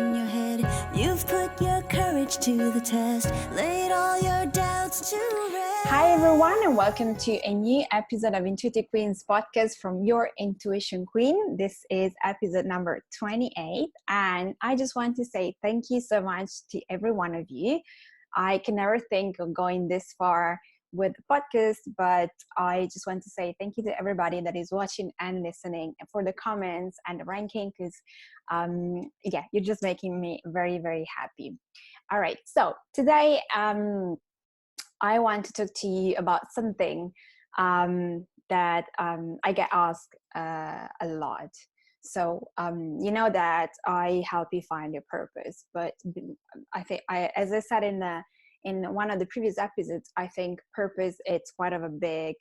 in your head. You've put your courage to the test, laid all your doubts to rest. Hi everyone, and welcome to a new episode of Intuitive Queens podcast from your Intuition Queen. This is episode number 28, and I just want to say thank you so much to every one of you. I can never think of going this far with the podcast, but I just want to say thank you to everybody that is watching and listening, and for the comments and the ranking, because you're just making me very, very happy. All right, so today I want to talk to you about something that I get asked a lot. So you know that I help you find your purpose, but I think as I said in one of the previous episodes, I think purpose, it's quite of a big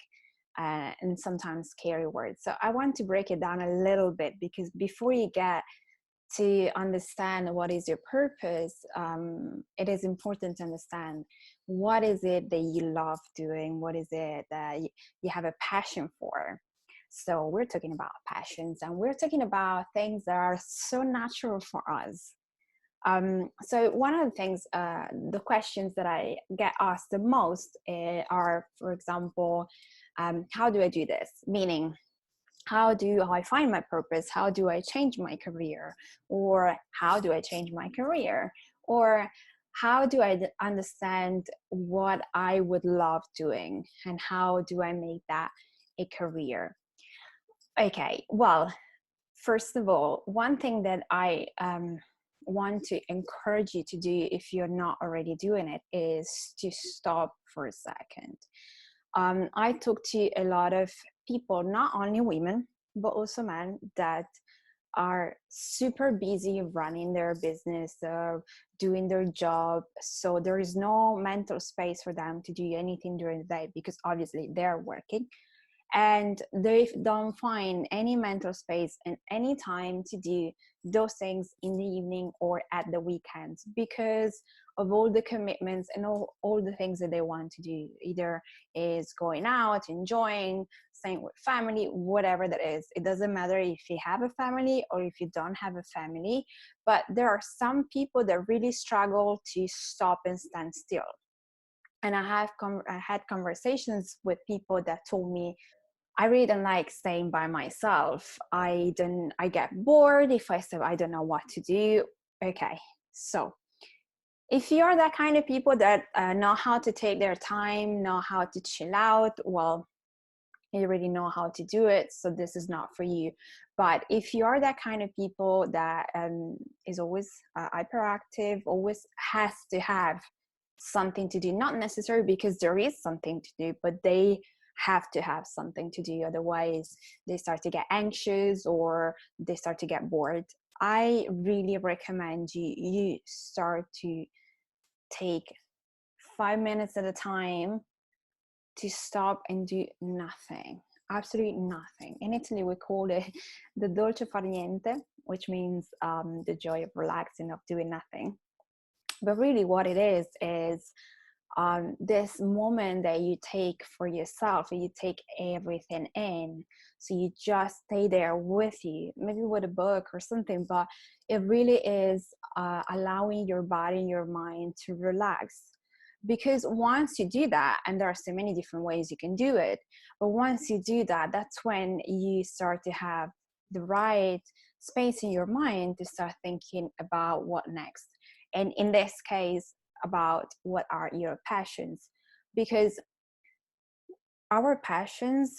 and sometimes scary word. So I want to break it down a little bit, because before you get to understand what is your purpose, it is important to understand what is it that you love doing, what is it that you have a passion for. So we're talking about passions, and we're talking about things that are so natural for us. So one of the things, the questions that I get asked the most are, for example, how do I do this? Meaning, how do I find my purpose? How do I change my career? Or how do I change my career? Or how do I understand what I would love doing? And how do I make that a career? Okay, well, first of all, one thing that I want to encourage you to do, if you're not already doing it, is to stop for a second. I talk to a lot of people, not only women, but also men, that are super busy running their business, doing their job. So there is no mental space for them to do anything during the day, because obviously they're working. And they don't find any mental space and any time to do those things in the evening or at the weekends, because of all the commitments and all the things that they want to do. Either is going out, enjoying, staying with family, whatever that is. It doesn't matter if you have a family or if you don't have a family, but there are some people that really struggle to stop and stand still. And I had conversations with people that told me, I really don't like staying by myself. I get bored if I say I don't know what to do. Okay, so if you're that kind of people that know how to take their time, know how to chill out, well, you already know how to do it, so this is not for you. But if you are that kind of people that is always hyperactive, always has to have something to do, not necessarily because there is something to do, but they have to have something to do, otherwise they start to get anxious or they start to get bored, I really recommend you start to take 5 minutes at a time to stop and do nothing, absolutely nothing. In Italy we call it the Dolce Farniente, which means the joy of relaxing, of doing nothing. But really what it is this moment that you take for yourself, you take everything in. So you just stay there with you, maybe with a book or something, but it really is allowing your body and your mind to relax. Because once you do that, and there are so many different ways you can do it, but once you do that, that's when you start to have the right space in your mind to start thinking about what next. And in this case, about what are your passions, because our passions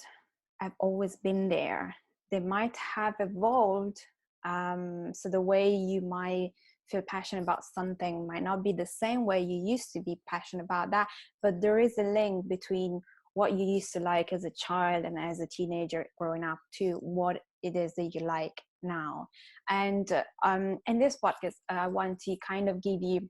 have always been there. They might have evolved, so the way you might feel passionate about something might not be the same way you used to be passionate about that, but there is a link between what you used to like as a child and as a teenager growing up to what it is that you like now. And in this podcast, I want to kind of give you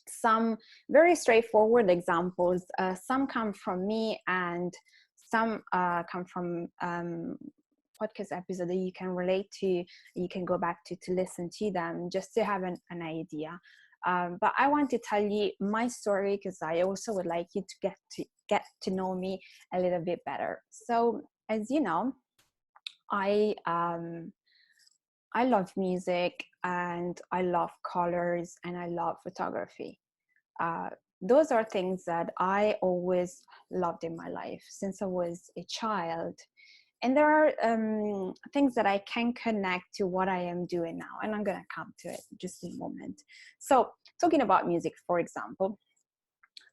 some very straightforward examples. Some come from me, and some come from podcast episode that you can relate to. You can go back to listen to them just to have an idea. But I want to tell you my story, because I also would like you to get to know me a little bit better. So as you know, I I love music and I love colors and I love photography. Uh, those are things that I always loved in my life since I was a child. And there are things that I can connect to what I am doing now, and I'm going to come to it just in a moment. So, talking about music, for example,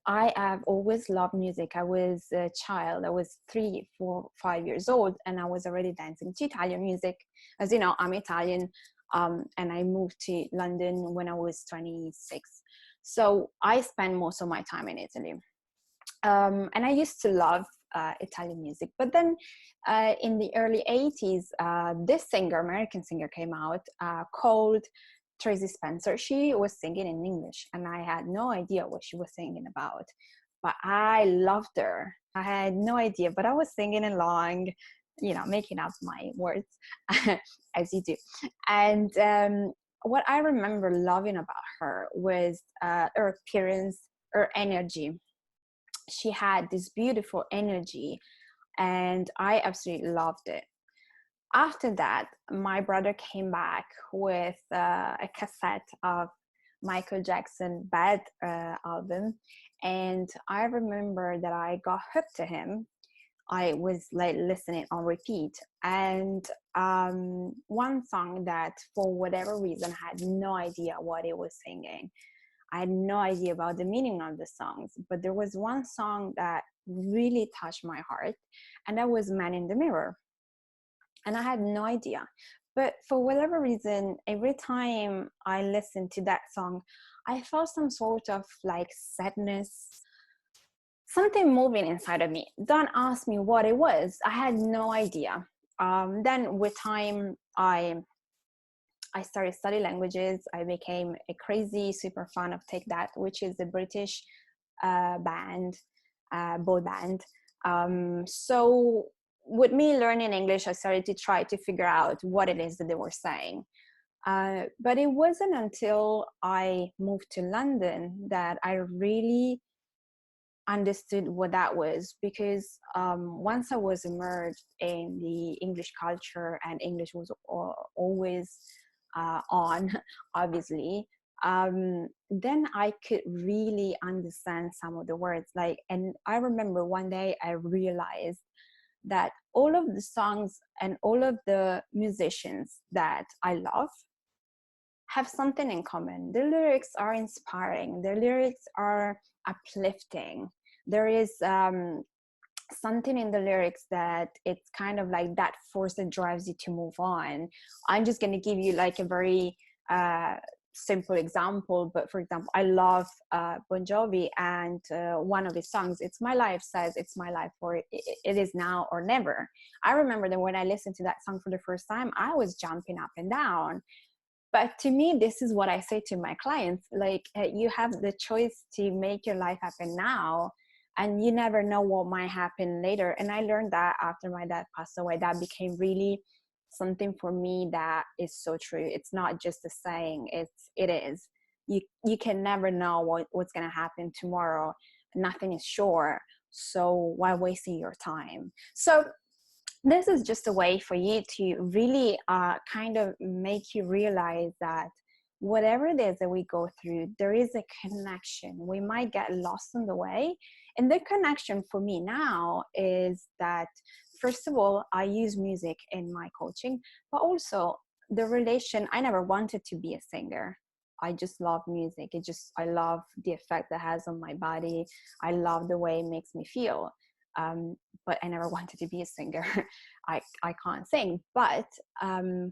I have always loved music. I was a child. I was 3, 4, 5 years old, and I was already dancing to Italian music. As you know, I'm Italian, and I moved to London when I was 26. So I spent most of my time in Italy. And I used to love Italian music. But then in the early 80s, this singer, American singer, came out called Tracie Spencer. She was singing in English, and I had no idea what she was singing about. But I loved her. I had no idea, but I was singing along, making up my words as you do. And what I remember loving about her was her appearance, her energy. She had this beautiful energy, and I absolutely loved it. After that, my brother came back with a cassette of Michael Jackson Bad album, and I remember that I got hooked to him. I was like listening on repeat, and one song that for whatever reason I had no idea what it was singing. I had no idea about the meaning of the songs, but there was one song that really touched my heart, and that was Man in the Mirror. And I had no idea. But for whatever reason, every time I listened to that song, I felt some sort of like sadness, something moving inside of me. Don't ask me what it was. I had no idea. Then with time, I started studying languages. I became a crazy super fan of Take That, which is a British band, boy band. So with me learning English, I started to try to figure out what it is that they were saying. But it wasn't until I moved to London that I really understood what that was, because once I was immersed in the English culture and English was always on, obviously, then I could really understand some of the words. And I remember one day I realized that all of the songs and all of the musicians that I love have something in common. The lyrics are inspiring. The lyrics are uplifting. There is something in the lyrics that it's kind of like that force that drives you to move on. I'm just going to give you like a very simple example, but for example, I love Bon Jovi, and one of his songs, It's My Life, says it's my life, or it is now or never. I remember that when I listened to that song for the first time, I was jumping up and down. But to me, this is what I say to my clients, like, you have the choice to make your life happen now, and you never know what might happen later. And I learned that after my dad passed away. That became really something for me that is so true. It's not just a saying, it is. You can never know what's going to happen tomorrow. Nothing is sure. So why wasting your time? So this is just a way for you to really kind of make you realize that whatever it is that we go through, there is a connection. We might get lost on the way. And the connection for me now is that, first of all, I use music in my coaching, but also the relation. I never wanted to be a singer. I just love music. I love the effect that has on my body. I love the way it makes me feel. But I never wanted to be a singer. I can't sing. But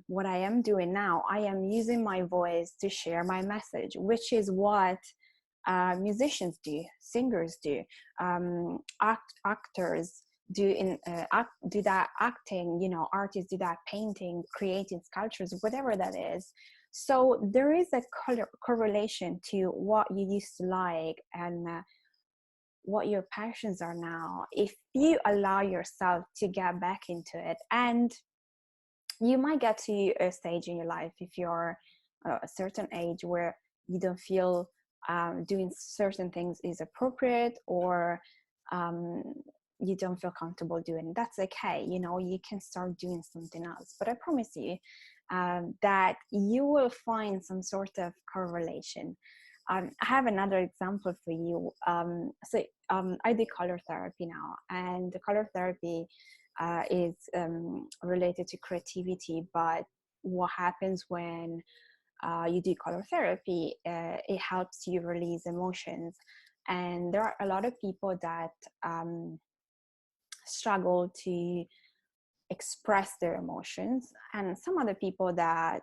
what I am doing now, I am using my voice to share my message, which is what musicians do, singers do, actors do do that, acting, artists do that, painting, creating sculptures, whatever that is. So there is a correlation to what you used to like and what your passions are now, if you allow yourself to get back into it. And you might get to a stage in your life, if you're a certain age, where you don't feel doing certain things is appropriate, or you don't feel comfortable doing it. That's okay. You can start doing something else. But I promise you, that you will find some sort of correlation. I have another example for you. I do color therapy now, and the color therapy is related to creativity. But what happens when you do color therapy, it helps you release emotions. And there are a lot of people that struggle to express their emotions, and some other people that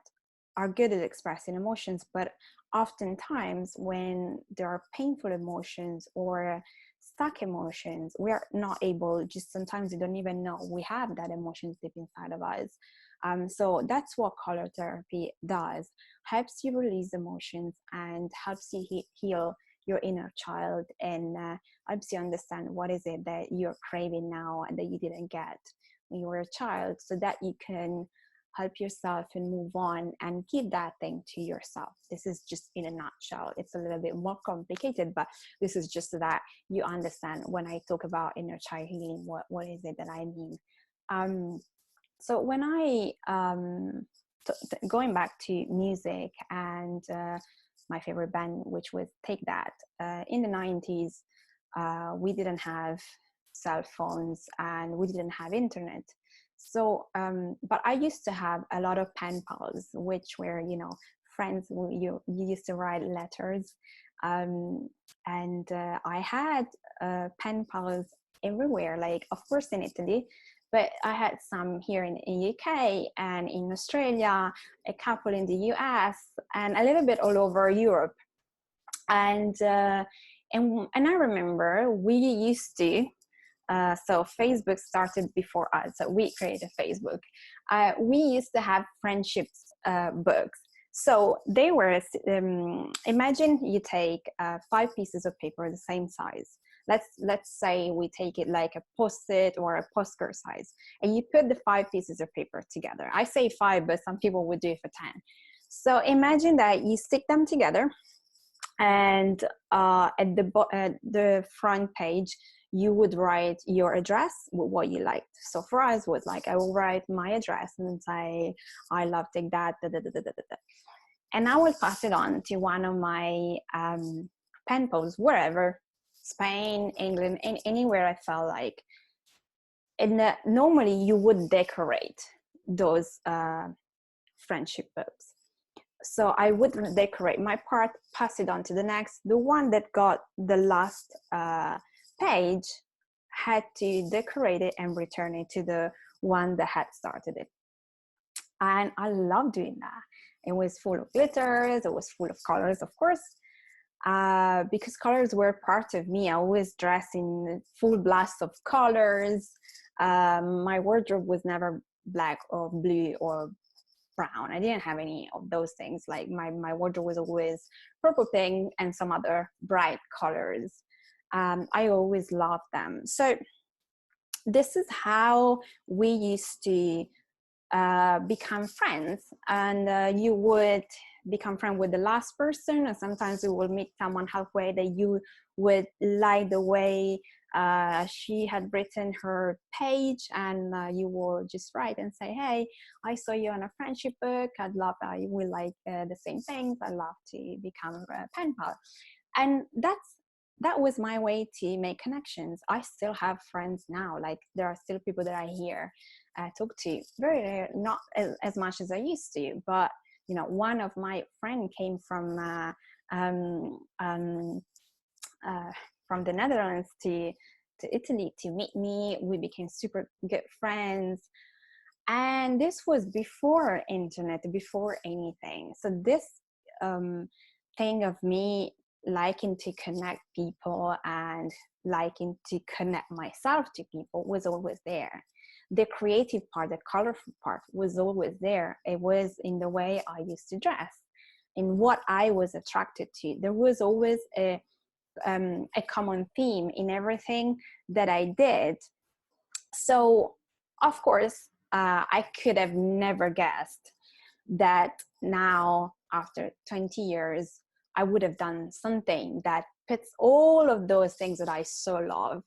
are good at expressing emotions. But oftentimes when there are painful emotions or stuck emotions, we are not able, just sometimes we don't even know we have that emotions deep inside of us. So that's what color therapy does: helps you release emotions and helps you heal your inner child, and helps you understand what is it that you're craving now and that you didn't get when you were a child, so that you can help yourself and move on and give that thing to yourself. This is just in a nutshell. It's a little bit more complicated, but this is just so that you understand when I talk about inner child healing, what is it that I mean. So when I going back to music and my favorite band, which was Take That, in the 90s, we didn't have cell phones and we didn't have internet. So but I used to have a lot of pen pals, which were, you know, friends. You used to write letters, and I had pen pals everywhere, like of course in Italy, but I had some here in UK and in Australia, a couple in the US, and a little bit all over Europe. And I remember we used to, so Facebook started before us, so we created Facebook. We used to have friendships books. So they were, imagine you take 5 pieces of paper the same size. Let's say we take it like a post-it or a postcard size, and you put the 5 pieces of paper together. I say 5, but some people would do it for 10. So imagine that you stick them together, and at the front page, you would write your address with what you liked. So for us, was like, I will write my address and say, I love Take That, da, da, da, da, da, da. And I will pass it on to one of my pen pals, wherever, Spain, England, anywhere I felt like. And normally you would decorate those friendship books. So I would decorate my part, pass it on to the next. The one that got the last page had to decorate it and return it to the one that had started it. And I love doing that. It was full of glitters, it was full of colors, of course, because colors were part of me. I always dressed in full blast of colors. My wardrobe was never black or blue or brown. I didn't have any of those things. Like my wardrobe was always purple, pink, and some other bright colors. I always loved them. So this is how we used to become friends, and you would become friends with the last person, and sometimes you will meet someone halfway that you would like the way she had written her page, and you will just write and say, hey, I saw you on a friendship book, I'd love that we like the same things, I'd love to become a pen pal. And that was my way to make connections. I still have friends now. Like there are still people that I hear talk to, very not as much as I used to, but you know, one of my friend came from the Netherlands to Italy to meet me. We became super good friends, and this was before internet, before anything. So this thing of me liking to connect people and liking to connect myself to people was always there. The creative part, the colorful part was always there. It was in the way I used to dress, in what I was attracted to. There was always a common theme in everything that I did. So of course, I could have never guessed that now, after 20 years, I would have done something that puts all of those things that I so love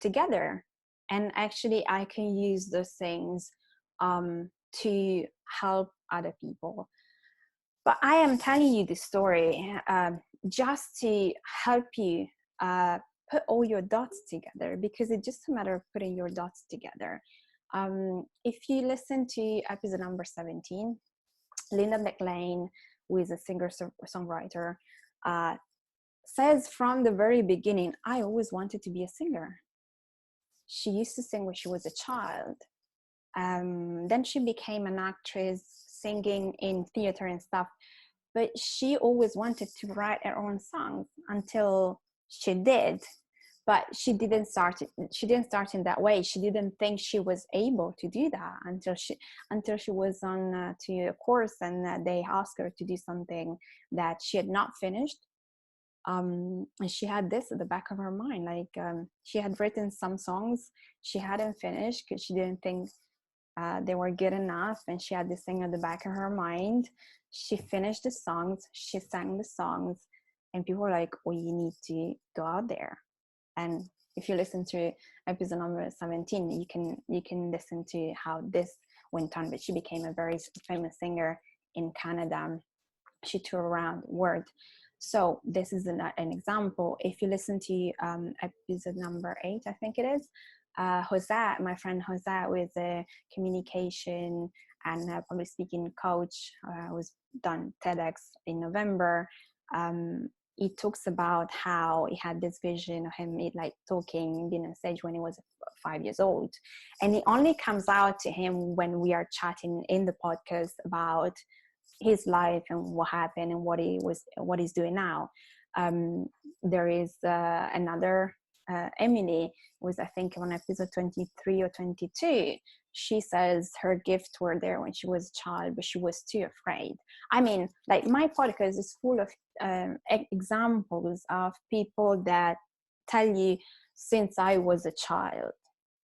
together. And actually, I can use those things to help other people. But I am telling you this story just to help you put all your dots together, because it's just a matter of putting your dots together. If you listen to episode number 17, Linda McLean, who is a singer-songwriter, says from the very beginning, I always wanted to be a singer. She used to sing when she was a child. Then she became an actress, singing in theater and stuff. But she always wanted to write her own songs until she did. But she didn't start in that way. She didn't think she was able to do that until she was on to a course, and they asked her to do something that she had not finished. And she had this at the back of her mind, she had written some songs she hadn't finished because she didn't think they were good enough, and she had this thing at the back of her mind. She finished the songs, she sang the songs, and people were like, oh, you need to go out there. And if you listen to episode number 17, you can listen to how this went on. But she became a very famous singer in Canada. She toured around the world. So this is an example. If you listen to episode number 8, I think it is, Jose, my friend Jose, who is a communication and public speaking coach, who's done TEDx in November. He talks about how he had this vision of him talking, being on stage when he was 5 years old, and it only comes out to him when we are chatting in the podcast about his life and what happened and what he's doing now. There is another Emily, was I think on episode 23 or 22. She says her gifts were there when she was a child, but she was too afraid. I mean, my podcast is full of examples of people that tell you since I was a child,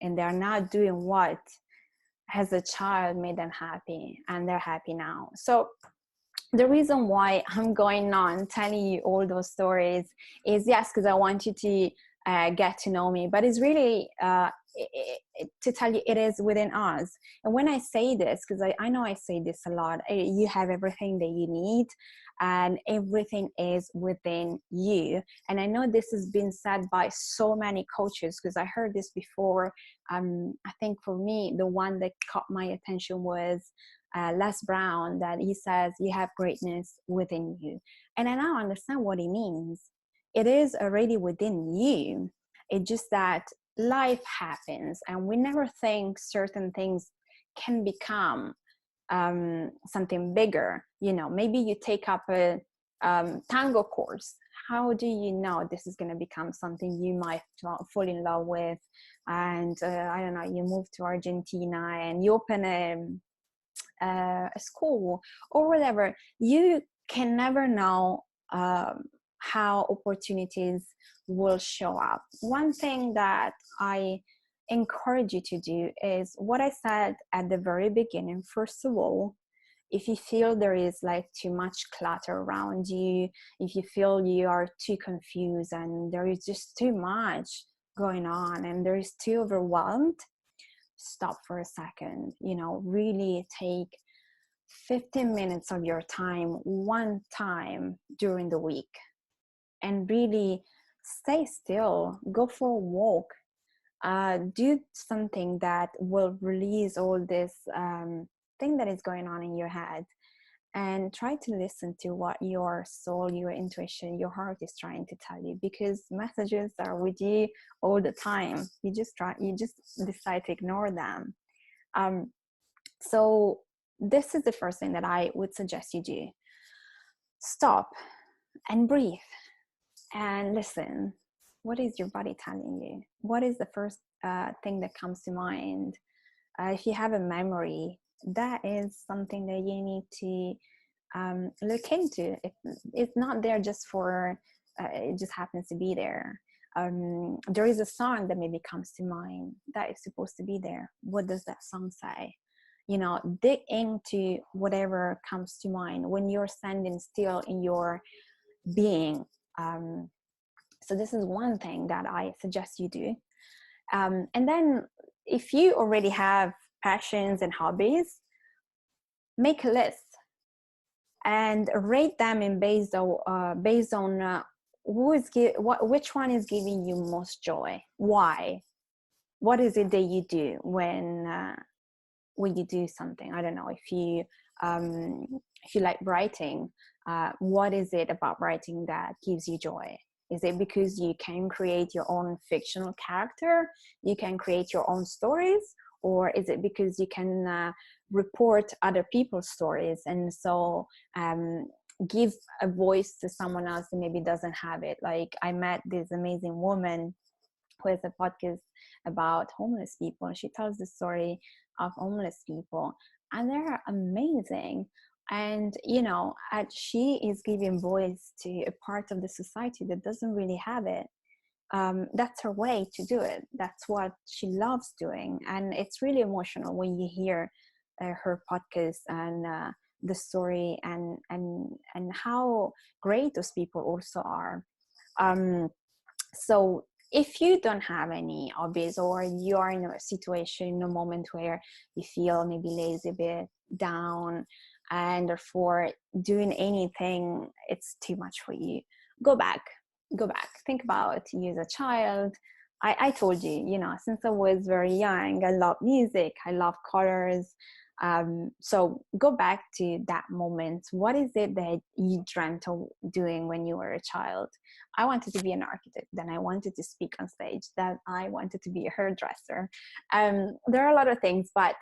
and they're not doing what as a child made them happy, and they're happy now. So the reason why I'm going on telling you all those stories is, yes, because I want you to get to know me, but it's really to tell you it is within us. And when I say this, because I know I say this a lot, you have everything that you need, and everything is within you. And I know this has been said by so many coaches, because I heard this before. I think for me, the one that caught my attention was Les Brown, that he says you have greatness within you. And I now understand what he means. It is already within you. It's just that life happens, and we never think certain things can become something bigger. Maybe you take up a tango course. How do you know this is going to become something you might fall in love with? And I don't know, you move to Argentina and you open a school or whatever. You can never know how opportunities will show up. One thing that I encourage you to do is what I said at the very beginning. First of all, if you feel there is too much clutter around you, if you feel you are too confused and there is just too much going on and there is too overwhelmed, stop for a second. Really take 15 minutes of your time one time during the week, and really stay still, go for a walk, do something that will release all this thing that is going on in your head, and try to listen to what your soul, your intuition, your heart is trying to tell you, because messages are with you all the time. You just decide to ignore them. So this is the first thing that I would suggest you do. Stop and breathe and listen. What is your body telling you? What is the first thing that comes to mind? If you have a memory, that is something that you need to look into. It's not there just for, it just happens to be there. There is a song that maybe comes to mind that is supposed to be there. What does that song say? Dig into whatever comes to mind when you're standing still in your being. So this is one thing that I suggest you do. And then if you already have passions and hobbies, make a list and rate them in based on which one is giving you most joy. Why? What is it that you do when you do something? I don't know, if you like writing, what is it about writing that gives you joy? Is it because you can create your own fictional character, you can create your own stories, or is it because you can report other people's stories, and so give a voice to someone else who maybe doesn't have it? Like, I met this amazing woman who has a podcast about homeless people, and she tells the story of homeless people, and they're amazing. And she is giving voice to a part of the society that doesn't really have it. That's her way to do it. That's what she loves doing, and it's really emotional when you hear her podcast and the story, and how great those people also are. So if you don't have any hobbies, or you are in a situation, in a moment where you feel maybe lazy, a bit down, and therefore doing anything, it's too much for you, go back. Think about you as a child. I told you, since I was very young, I love music, I love colors. So go back to that moment. What is it that you dreamt of doing when you were a child? I wanted to be an architect, then I wanted to speak on stage, then I wanted to be a hairdresser. There are a lot of things, but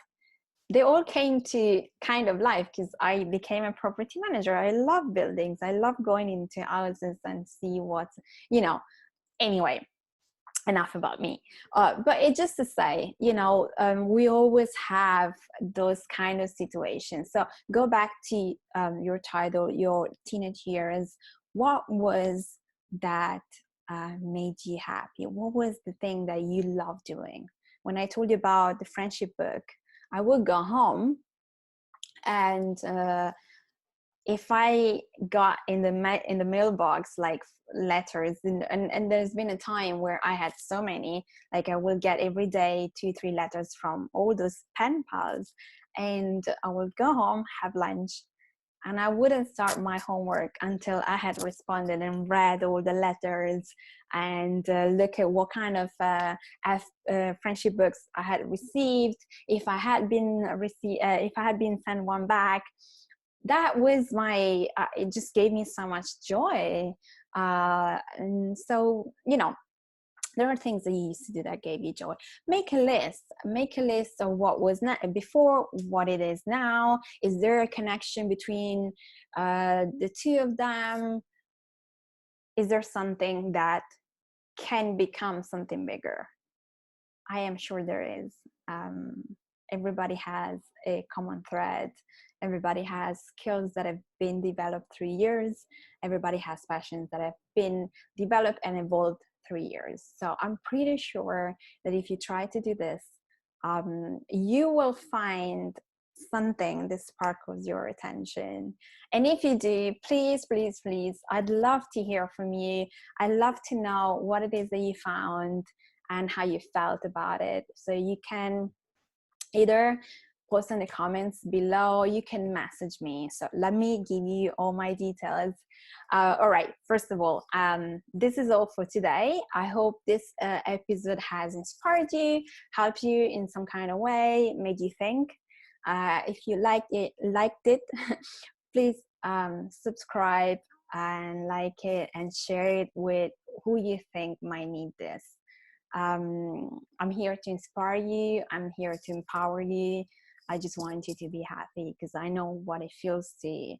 they all came to kind of life because I became a property manager. I love buildings. I love going into houses and see what's, anyway, enough about me. But it's just to say, we always have those kind of situations. So go back to your title, your teenage years. What was that made you happy? What was the thing that you love doing? When I told you about the friendship book, I would go home, and if I got in the mailbox like letters, and there's been a time where I had so many, like I will get every day 2-3 letters from all those pen pals, and I will go home, have lunch, and I wouldn't start my homework until I had responded and read all the letters, and look at what kind of friendship books I had received. If I had been sent one back, that was it just gave me so much joy. And so, there are things that you used to do that gave you joy. Make a list of what was before, what it is now. Is there a connection between the two of them? Is there something that can become something bigger? I am sure there is. Everybody has a common thread. Everybody has skills that have been developed through years. Everybody has passions that have been developed and evolved through years. So I'm pretty sure that if you try to do this, you will find something that sparkles your attention. And if you do, please, please, please, I'd love to hear from you. I'd love to know what it is that you found and how you felt about it. So you can either post in the comments below, you can message me. So let me give you all my details. All right, first of all, this is all for today. I hope this episode has inspired you, helped you in some kind of way, made you think. If you liked it, please subscribe and like it and share it with who you think might need this. I'm here to inspire you. I'm here to empower you. I just want you to be happy, because I know what it feels to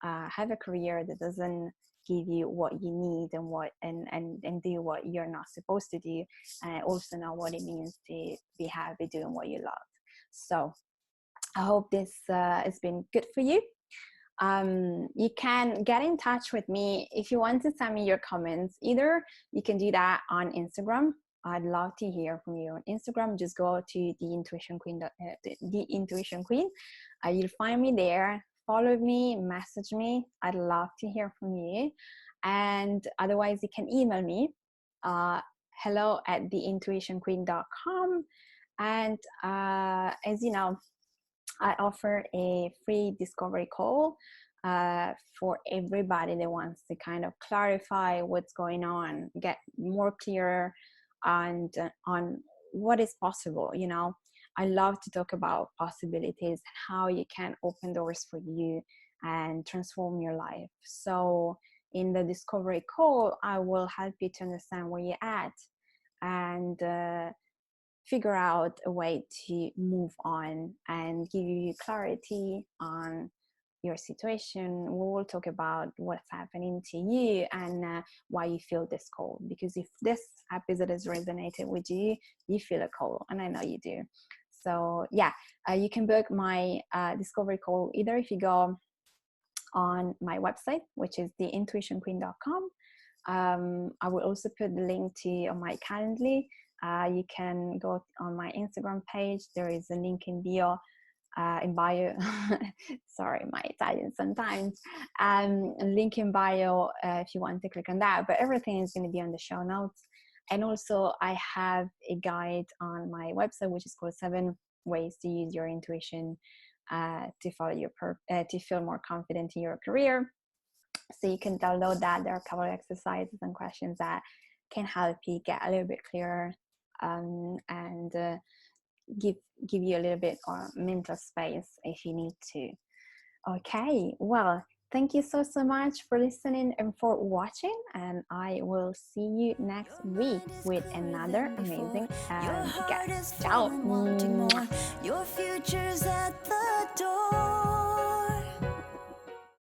have a career that doesn't give you what you need and do what you're not supposed to do. And I also know what it means to be happy doing what you love. So I hope this has been good for you. You can get in touch with me if you want to send me your comments. Either you can do that on Instagram. I'd love to hear from you on Instagram. Just go to the Intuition Queen. You'll find me there. Follow me, message me. I'd love to hear from you. And otherwise, you can email me, hello@theintuitionqueen.com. And as you know, I offer a free discovery call for everybody that wants to kind of clarify what's going on, get more clear and on what is possible. You know, I love to talk about possibilities and how you can open doors for you and transform your life. So in the discovery call, I will help you to understand where you're at and figure out a way to move on and give you clarity on your situation. We will talk about what's happening to you and why you feel this call. Because if this episode has resonated with you, you feel a call, and I know you do. So yeah, you can book my discovery call either if you go on my website, which is theintuitionqueen.com. I will also put the link to on my Calendly. You can go on my Instagram page. There is a link in bio. Sorry, my Italian sometimes. Link in bio if you want to click on that. But everything is going to be on the show notes. And also, I have a guide on my website, which is called 7 Ways to Use Your Intuition to follow your to feel more confident in your career. So you can download that. There are a couple of exercises and questions that can help you get a little bit clearer and give you a little bit of mental space if you need to. Okay, well, thank you so much for listening and for watching, and I will see you next week with another amazing guest. Ciao. Your future's at the door.